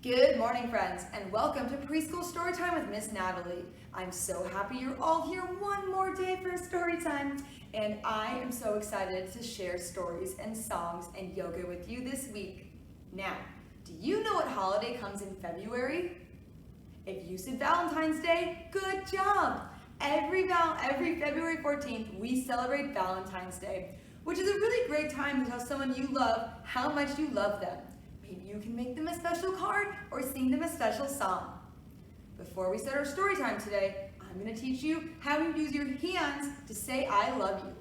Good morning, friends, and welcome to Preschool Storytime with Miss Natalie. I'm so happy you're all here one more day for story time, and I am so excited to share stories and songs and yoga with you this week. Now, do you know what holiday comes in February? If you said Valentine's Day, good job! Every February 14th, we celebrate Valentine's Day, which is a really great time to tell someone you love how much you love them. Maybe you can make them a special card or sing them a special song. Before we start our story time today, I'm going to teach you how to use your hands to say I love you.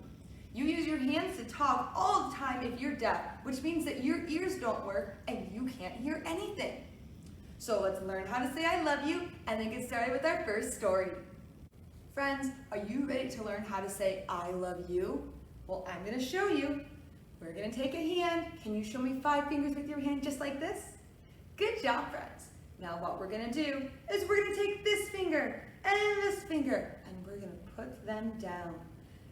You use your hands to talk all the time if you're deaf, which means that your ears don't work and you can't hear anything. So let's learn how to say I love you and then get started with our first story. Friends, are you ready to learn how to say I love you? Well, I'm going to show you. We're going to take a hand. Can you show me 5 fingers with your hand just like this? Good job, friends. Now what we're going to do is we're going to take this finger and this finger and we're going to put them down.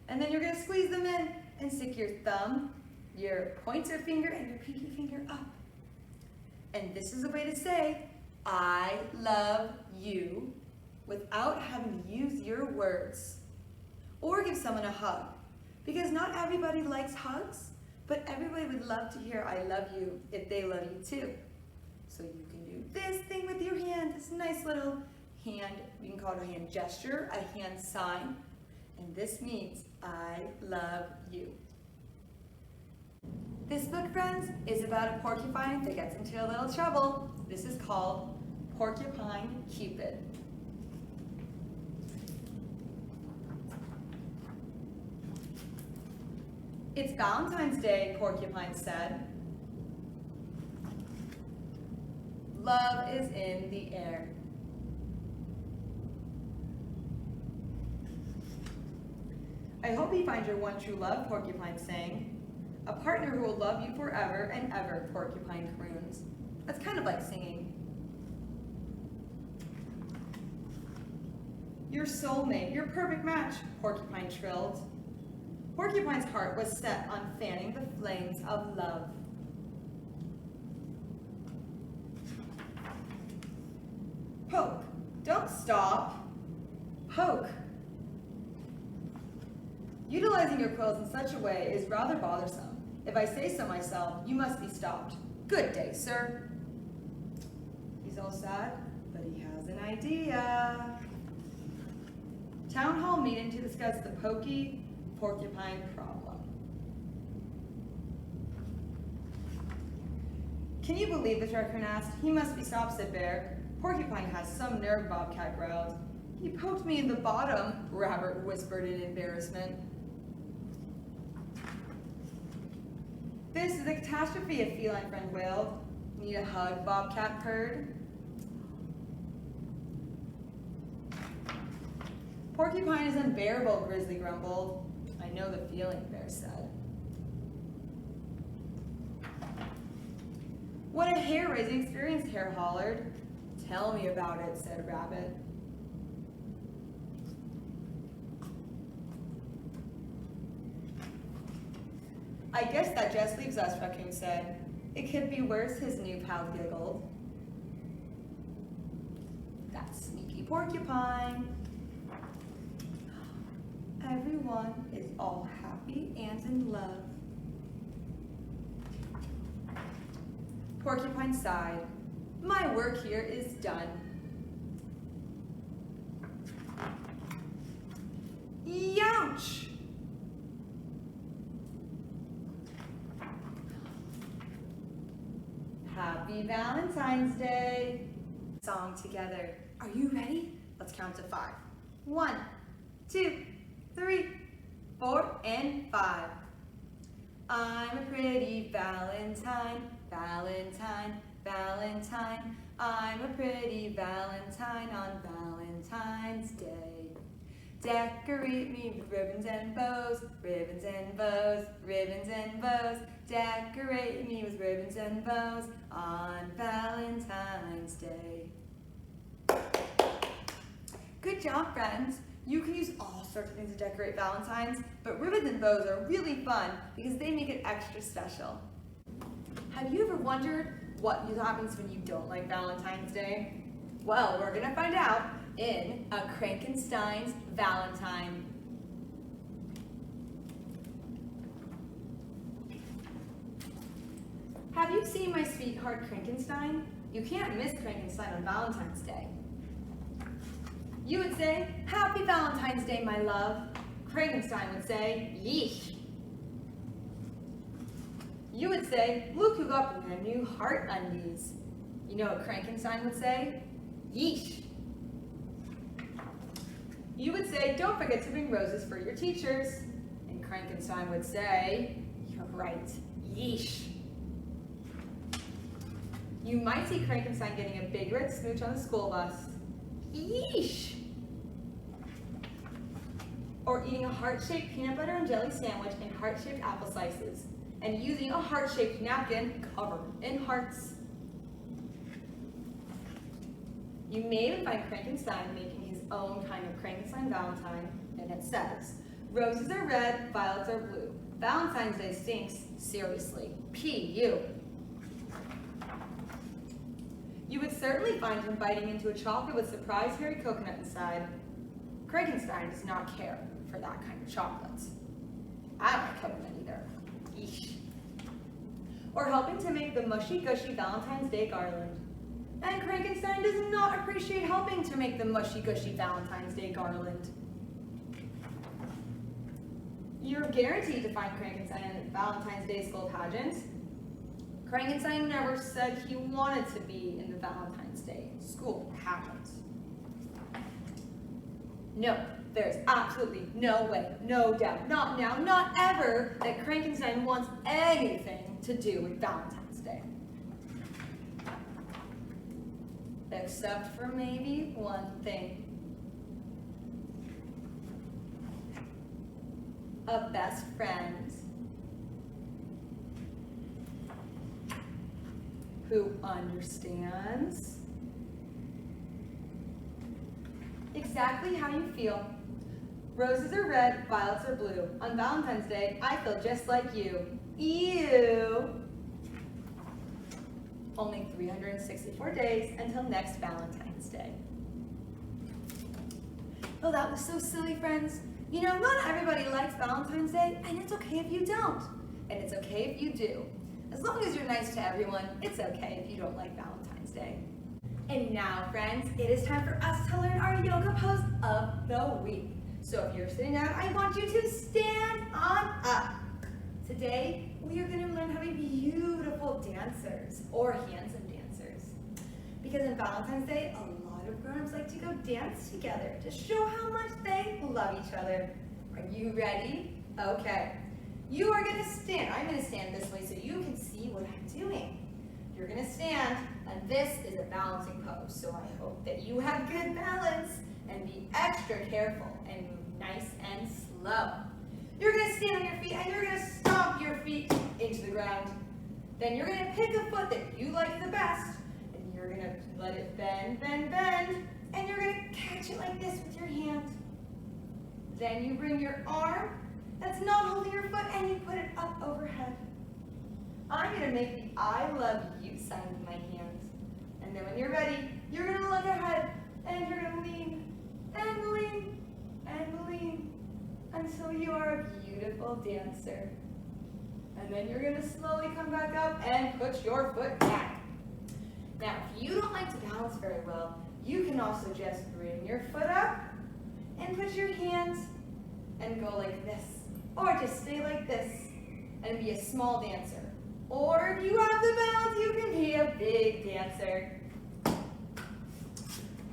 And then you're going to squeeze them in and stick your thumb, your pointer finger, and your pinky finger up. And this is a way to say I love you without having to use your words. Or give someone a hug. Because not everybody likes hugs, but everybody would love to hear I love you if they love you too. So you can do this thing with your hand, this nice little hand, we can call it a hand gesture, a hand sign, and this means I love you. This book, friends, is about a porcupine that gets into a little trouble. This is called Porcupine Cupid. It's Valentine's Day, Porcupine said. Love is in the air. I hope you find your one true love, Porcupine sang. A partner who will love you forever and ever, Porcupine croons. That's kind of like singing. Your soulmate, your perfect match, Porcupine trilled. Porcupine's heart was set on fanning the flames of love. Poke, don't stop. Poke. Utilizing your quills in such a way is rather bothersome. If I say so myself, you must be stopped. Good day, sir. He's all sad, but he has an idea. Town hall meeting to discuss the pokey porcupine problem. Can you believe this, raccoon asked? He must be stopped, said Bear. Porcupine has some nerve, Bobcat growled. He poked me in the bottom, Rabbit whispered in embarrassment. This is a catastrophe, a feline friend wailed. Need a hug, Bobcat purred. Porcupine is unbearable, Grizzly grumbled. I know the feeling, Bear said. What a hair-raising experience, Hare hollered. Tell me about it, said Rabbit. I guess that just leaves us, Raccoon said. It could be worse, his new pal giggled. That sneaky Porcupine. Everyone is all happy and in love. Porcupine sighed. My work here is done. Youch! Happy Valentine's Day! Song together. Are you ready? Let's count to 5. 1, 2, 3, 4, and 5. I'm a pretty Valentine, Valentine, Valentine. I'm a pretty Valentine on Valentine's Day. Decorate me with ribbons and bows, ribbons and bows, ribbons and bows. Decorate me with ribbons and bows on Valentine's Day. Good job, friends. You can use all sorts of things to decorate Valentines, but ribbons and bows are really fun because they make it extra special. Have you ever wondered what happens when you don't like Valentine's Day? Well, we're gonna find out in A Frankensteins Valentine. Have you seen my sweetheart Frankenstein? You can't miss Frankenstein on Valentine's Day. You would say, Happy Valentine's Day, my love. Frankenstein would say, Yeesh. You would say, look who got me a new heart undies. You know what Frankenstein would say? Yeesh. You would say, don't forget to bring roses for your teachers. And Frankenstein would say, you're right, yeesh. You might see Frankenstein getting a big red smooch on the school bus. Yeesh. Or eating a heart-shaped peanut butter and jelly sandwich and heart-shaped apple slices. And using a heart-shaped napkin covered in hearts. You may even find Frankenstein making his own kind of Frankenstein Valentine, and it says, roses are red, violets are blue. Valentine's Day stinks, seriously, P.U. You would certainly find him biting into a chocolate with surprise hairy coconut inside. Frankenstein does not care for that kind of chocolate. I don't like coconut either. Yeesh. Or helping to make the mushy-gushy Valentine's Day garland. And Frankenstein does not appreciate helping to make the mushy-gushy Valentine's Day garland. You're guaranteed to find Frankenstein in the Valentine's Day school pageant. Frankenstein never said he wanted to be in the Valentine's Day school pageant. No, there's absolutely no way, no doubt, not now, not ever, that Frankenstein wants anything to do with Valentine's Day. Except for maybe one thing. A best friend who understands exactly how you feel. Roses are red, violets are blue. On Valentine's Day, I feel just like you. Ew. Only 364 days until next Valentine's Day. Oh, that was so silly, friends. You know, not everybody likes Valentine's Day, and it's okay if you don't. And it's okay if you do. As long as you're nice to everyone, it's okay if you don't like Valentine's Day. And now, friends, it is time for us to learn our yoga pose of the week. So if you're sitting down, I want you to stand on up. Today, we are going to learn how to be beautiful dancers or handsome dancers. Because on Valentine's Day, a lot of grown-ups like to go dance together to show how much they love each other. Are you ready? Okay. You are going to stand. I'm going to stand this way so you can see what I'm doing. You're going to stand, and this is a balancing pose. So I hope that you have good balance and be extra careful and move nice and slow. You're going to stand on your feet, and you're going to stomp your feet into the ground. Then you're going to pick a foot that you like the best, and you're going to let it bend, bend, bend, and you're going to catch it like this with your hand. Then you bring your arm that's not holding your foot, and you put it up overhead. I'm going to make the I love you sign with my hands. And then when you're ready, you're going to look ahead, and you're going to lean, and lean, and lean, until you are a beautiful dancer. And then you're going to slowly come back up and put your foot back. Now, if you don't like to balance very well, you can also just bring your foot up and put your hands and go like this. Or just stay like this and be a small dancer. Or if you have the balance, you can be a big dancer.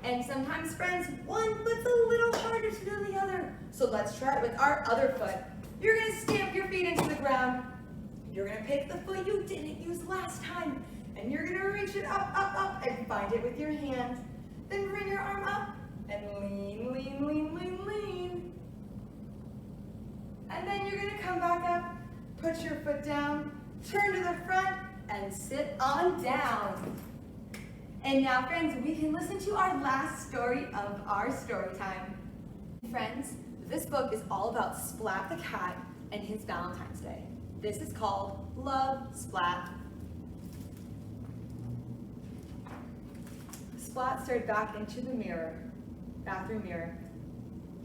And sometimes, friends, one foot's a little harder to do than the other. So let's try it with our other foot. You're going to stamp your feet into the ground. You're going to pick the foot you didn't use last time. And you're going to reach it up, up, up, and find it with your hand. Then bring your arm up and lean, lean, lean, lean, lean. And then you're going to come back up, put your foot down, turn to the front, and sit on down. And now, friends, we can listen to our last story of our story time. Friends, this book is all about Splat the cat and his Valentine's Day. This is called Love, Splat. Splat stared back into the bathroom mirror.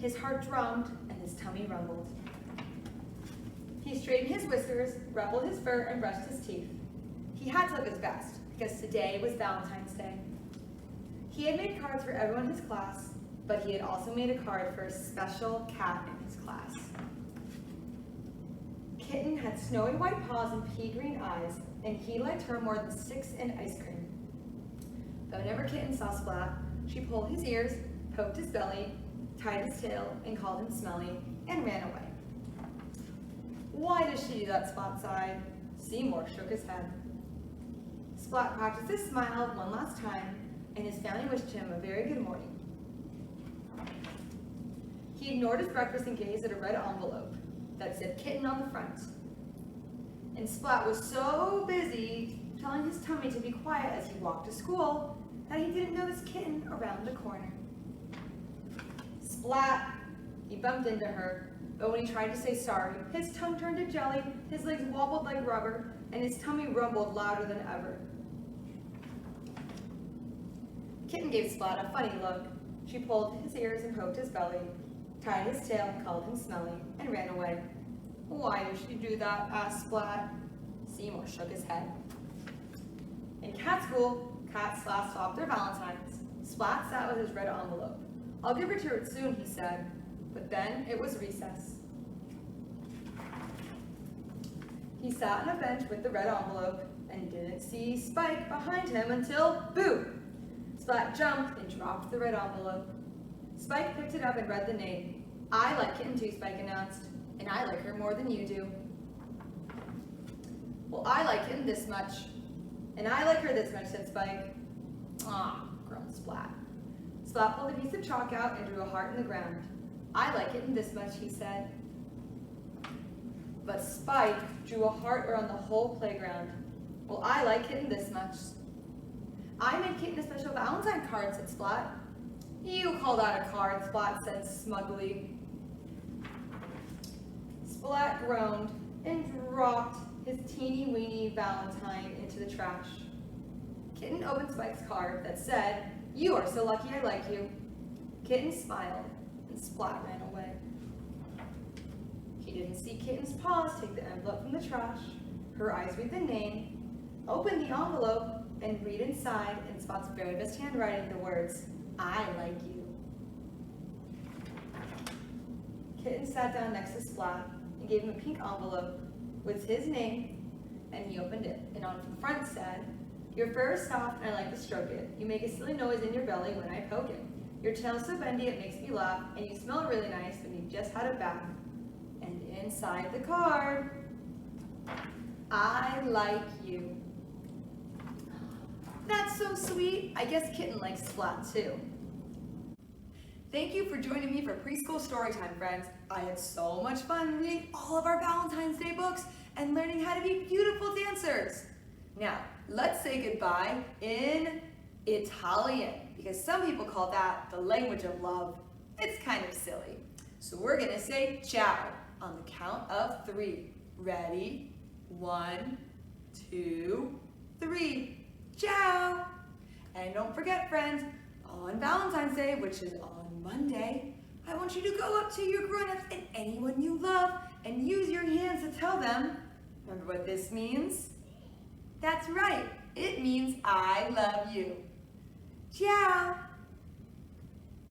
His heart drummed and his tummy rumbled. He straightened his whiskers, ruffled his fur, and brushed his teeth. He had to look his best, because today was Valentine's Day. He had made cards for everyone in his class, but he had also made a card for a special cat in his class. Kitten had snowy white paws and pea green eyes, and he liked her more than 6 in ice cream. But whenever Kitten saw Splat, she pulled his ears, poked his belly, tied his tail, and called him smelly, and ran away. Why does she do that? Splat sighed. Seymour shook his head. Splat practiced his smile one last time, and his family wished him a very good morning. He ignored his breakfast and gazed at a red envelope that said Kitten on the front. And Splat was so busy telling his tummy to be quiet as he walked to school that he didn't notice Kitten around the corner. Splat! He bumped into her, but when he tried to say sorry, his tongue turned to jelly, his legs wobbled like rubber, and his tummy rumbled louder than ever. Kitten gave Splat a funny look. She pulled his ears and poked his belly, tied his tail, called him smelly, and ran away. Why did she do that? Asked Splat. Seymour shook his head. In cat school, cats last off their Valentines. Splat sat with his red envelope. I'll give her to her soon, he said. But then it was recess. He sat on a bench with the red envelope and didn't see Spike behind him until, boo! Splat jumped and dropped the red envelope. Spike picked it up and read the name. I like Kitten too, Spike announced, and I like her more than you do. Well, I like Kitten this much, and I like her this much, said Spike. Ah, groaned Splat. Splat pulled a piece of chalk out and drew a heart in the ground. I like Kitten this much, he said. But Spike drew a heart around the whole playground. Well, I like Kitten this much. I made Kitten a special Valentine card, said Splat. You call that a card, Splat said smugly. Splat groaned and dropped his teeny-weeny Valentine into the trash. Kitten opened Spike's card that said, You are so lucky I like you. Kitten smiled and Splat ran away. He didn't see Kitten's paws take the envelope from the trash. Her eyes read the name, opened the envelope, and read inside in Splat's very best handwriting the words, I like you. Kitten sat down next to Splat and gave him a pink envelope with his name, and he opened it. And on the front said, Your fur is soft and I like to stroke it. You make a silly noise in your belly when I poke it. Your tail's so bendy it makes me laugh, and you smell really nice when you just had a bath. And inside the card, I like you. That's so sweet. I guess Kitten likes Splat too. Thank you for joining me for Preschool Storytime, friends. I had so much fun reading all of our Valentine's Day books and learning how to be beautiful dancers. Now, let's say goodbye in Italian, because some people call that the language of love. It's kind of silly. So we're gonna say ciao on the count of 3. Ready? 1, 2, 3. Ciao! And don't forget, friends, on Valentine's Day, which is on Monday, I want you to go up to your grown-ups and anyone you love and use your hands to tell them, remember what this means? That's right, it means I love you. Ciao!